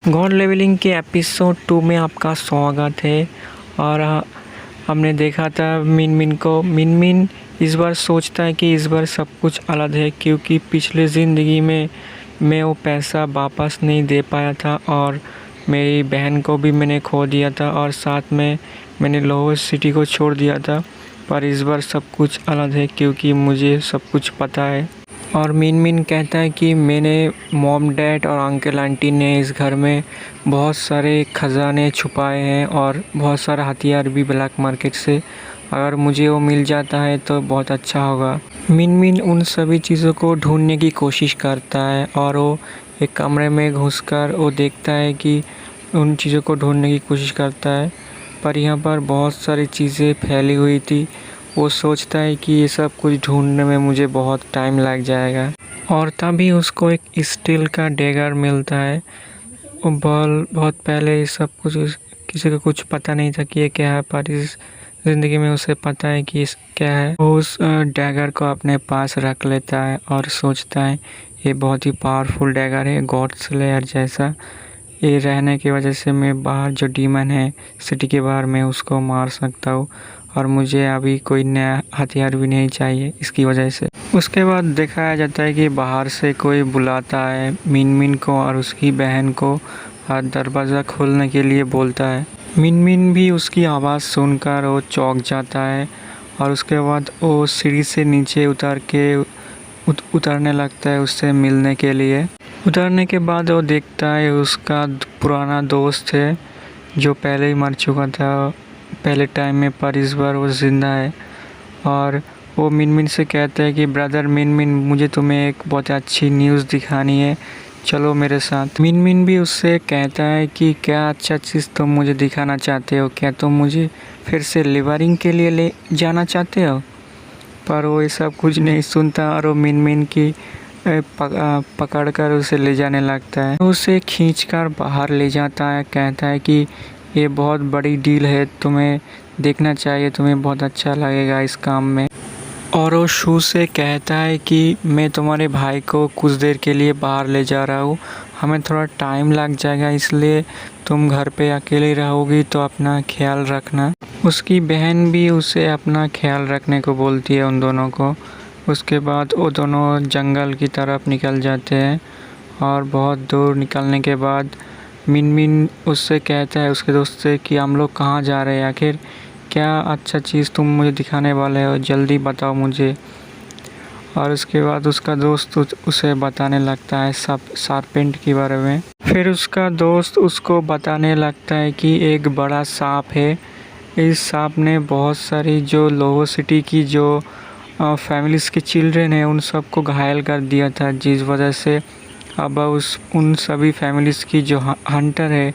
God levelling के episode 2 में आपका स्वागत है। और हमने देखा था मिन मिन को। मिन मिन इस बार सोचता है कि इस बार सब कुछ अलग है, क्योंकि पिछले ज़िंदगी में मैं वो पैसा वापस नहीं दे पाया था और मेरी बहन को भी मैंने खो दिया था और साथ में मैंने लाहौर सिटी को छोड़ दिया था। पर इस बार सब कुछ अलग है, क्योंकि मुझे सब कुछ पता है। और मिन मिन कहता है कि मैंने मॉम डैड और अंकल आंटी ने इस घर में बहुत सारे ख़जाने छुपाए हैं और बहुत सारा हथियार भी ब्लैक मार्केट से। अगर मुझे वो मिल जाता है तो बहुत अच्छा होगा। मिन मिन उन सभी चीज़ों को ढूंढने की कोशिश करता है और वो एक कमरे में घुसकर वो देखता है कि उन चीज़ों को ढूंढने की कोशिश करता है, पर यहाँ पर बहुत सारी चीज़ें फैली हुई थी। वो सोचता है कि ये सब कुछ ढूंढने में मुझे बहुत टाइम लग जाएगा। और तभी उसको एक स्टील का डैगर मिलता है। वो बहुत पहले ये सब कुछ किसी को कुछ पता नहीं था कि ये क्या है, पर इस ज़िंदगी में उसे पता है कि क्या है। वो उस डैगर को अपने पास रख लेता है और सोचता है ये बहुत ही पावरफुल डैगर है, गॉड स्लेयर जैसा। ये रहने की वजह से मैं बाहर जो डीमन है सिटी के बाहर, मैं उसको मार सकता हूँ और मुझे अभी कोई नया हथियार भी नहीं चाहिए इसकी वजह से। उसके बाद दिखाया जाता है कि बाहर से कोई बुलाता है मिन मिन को और उसकी बहन को और दरवाज़ा खोलने के लिए बोलता है। मिन मिन भी उसकी आवाज़ सुनकर वो चौंक जाता है और उसके बाद वो सीढ़ी से नीचे उतर के उतरने लगता है उससे मिलने के लिए। उतरने के बाद वो देखता है उसका पुराना दोस्त है जो पहले ही मर चुका था पहले टाइम में, पर इस बार वो ज़िंदा है। और वो मिन मिन से कहता है कि ब्रदर मिन मिन, मुझे तुम्हें एक बहुत अच्छी न्यूज़ दिखानी है, चलो मेरे साथ। मिन मिन भी उससे कहता है कि क्या अच्छा चीज़ तुम मुझे दिखाना चाहते हो, क्या तुम मुझे फिर से लिवरिंग के लिए ले जाना चाहते हो। पर वो ये सब कुछ नहीं सुनता और वो मिन मिन की पकड़ कर उसे ले जाने लगता है। उसे खींचकर बाहर ले जाता है, कहता है कि ये बहुत बड़ी डील है, तुम्हें देखना चाहिए, तुम्हें बहुत अच्छा लगेगा इस काम में। और वो शू से कहता है कि मैं तुम्हारे भाई को कुछ देर के लिए बाहर ले जा रहा हूँ, हमें थोड़ा टाइम लग जाएगा, इसलिए तुम घर पे अकेले रहोगी तो अपना ख्याल रखना। उसकी बहन भी उसे अपना ख्याल रखने को बोलती है उन दोनों को। उसके बाद वो दोनों जंगल की तरफ निकल जाते हैं और बहुत दूर निकलने के बाद मिन मिन उससे कहता है उसके दोस्त से कि हम लोग कहाँ जा रहे हैं, आखिर क्या अच्छा चीज़ तुम मुझे दिखाने वाले हो, जल्दी बताओ मुझे। और उसके बाद उसका दोस्त उसे बताने लगता है सब सार्पेंट के बारे में। फिर उसका दोस्त उसको बताने लगता है कि एक बड़ा सांप है, इस सांप ने बहुत सारी जो लाहौर सिटी की जो फैमिलीज़ के चिल्ड्रन हैं उन सबको घायल कर दिया था, जिस वजह से अब उन सभी फैमिलीज़ की जो हंटर है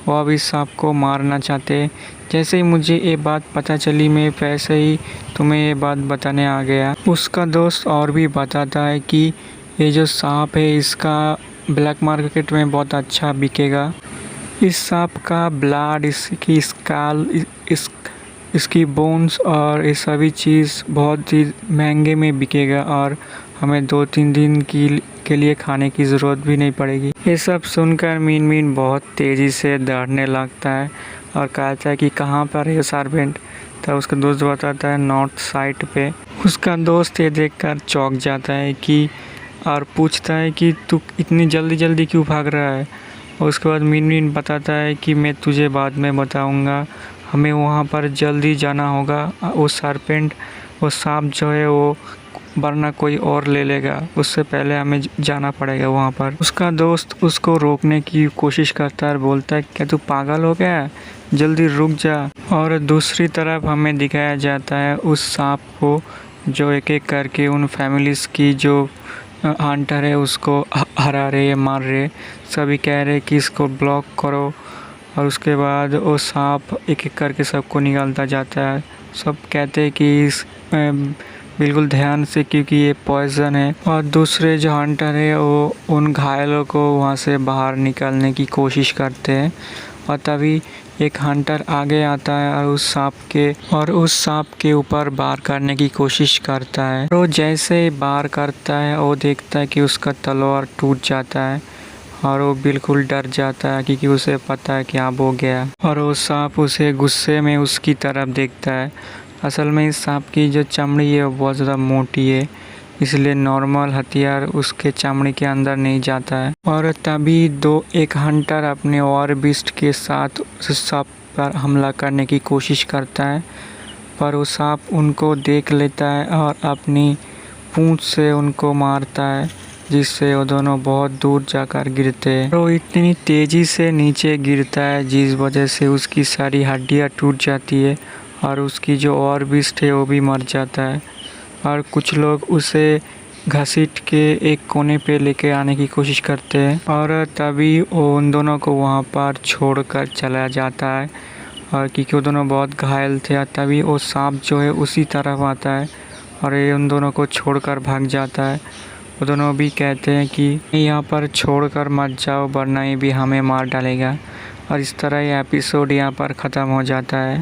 वो अब इस सांप को मारना चाहते हैं। जैसे ही मुझे ये बात पता चली मैं वैसे ही तुम्हें ये बात बताने आ गया। उसका दोस्त और भी बताता है कि ये जो सांप है इसका ब्लैक मार्केट में बहुत अच्छा बिकेगा। इस सांप का ब्लड, इसकी स्काल, इसकी बोन्स और ये सभी चीज़ बहुत ही महंगे में बिकेगा और हमें 2-3 दिन के लिए खाने की ज़रूरत भी नहीं पड़ेगी। ये सब सुनकर मिन मिन बहुत तेज़ी से दौड़ने लगता है और कहता है कि कहाँ पर है सार्पेंट। तब उसका दोस्त बताता है नॉर्थ साइड पे। उसका दोस्त ये देखकर चौंक जाता है कि और पूछता है कि तू इतनी जल्दी क्यों भाग रहा है। और उसके बाद मिन मिन बताता है कि मैं तुझे बाद में बताऊंगा, हमें वहाँ पर जल्दी जाना होगा। वो सार्पेंट, वो सांप जो है वो वरना कोई और ले लेगा, उससे पहले हमें जाना पड़ेगा वहाँ पर। उसका दोस्त उसको रोकने की कोशिश करता है और बोलता है क्या तू पागल हो गया है, जल्दी रुक जा। और दूसरी तरफ हमें दिखाया जाता है उस सांप को जो एक एक करके उन फैमिलीज़ की जो हंटर है उसको हरा रहे, मार रहे। सभी कह रहे कि इसको ब्लॉक करो और उसके बाद वो सांप एक एक करके सबको निकालता जाता है। सब कहते हैं कि इस बिल्कुल ध्यान से, क्योंकि ये पॉइज़न है। और दूसरे जो हंटर है वो उन घायलों को वहाँ से बाहर निकालने की कोशिश करते हैं और तभी एक हंटर आगे आता है और उस सांप के ऊपर वार करने की कोशिश करता है। वो जैसे ही वार करता है वो देखता है कि उसका तलवार टूट जाता है और वो बिल्कुल डर जाता है क्योंकि उसे पता है कि अब हो गया। और वो सांप उसे गुस्से में उसकी तरफ देखता है। असल में इस सांप की जो चमड़ी है वो बहुत ज़्यादा मोटी है, इसलिए नॉर्मल हथियार उसके चमड़ी के अंदर नहीं जाता है। और तभी एक हंटर अपने और बिस्ट के साथ उस सांप पर हमला करने की कोशिश करता है, पर वो सांप उनको देख लेता है और अपनी पूंछ से उनको मारता है, जिससे वो दोनों बहुत दूर जाकर गिरते हैं। वो इतनी तेज़ी से नीचे गिरता है जिस वजह से उसकी सारी हड्डियाँ टूट जाती है और उसकी जो और बिस्ट है वो भी मर जाता है। और कुछ लोग उसे घसीट के एक कोने पे लेके आने की कोशिश करते हैं और तभी वो उन दोनों को वहाँ पर छोड़कर चला जाता है। और क्योंकि वो दोनों बहुत घायल थे, तभी वो सांप जो है उसी तरफ आता है और ये उन दोनों को छोड़कर भाग जाता है। वो दोनों भी कहते हैं कि यहाँ पर छोड़कर मत जाओ वरना ये भी हमें मार डालेगा। और इस तरह ये एपिसोड यहाँ पर ख़त्म हो जाता है।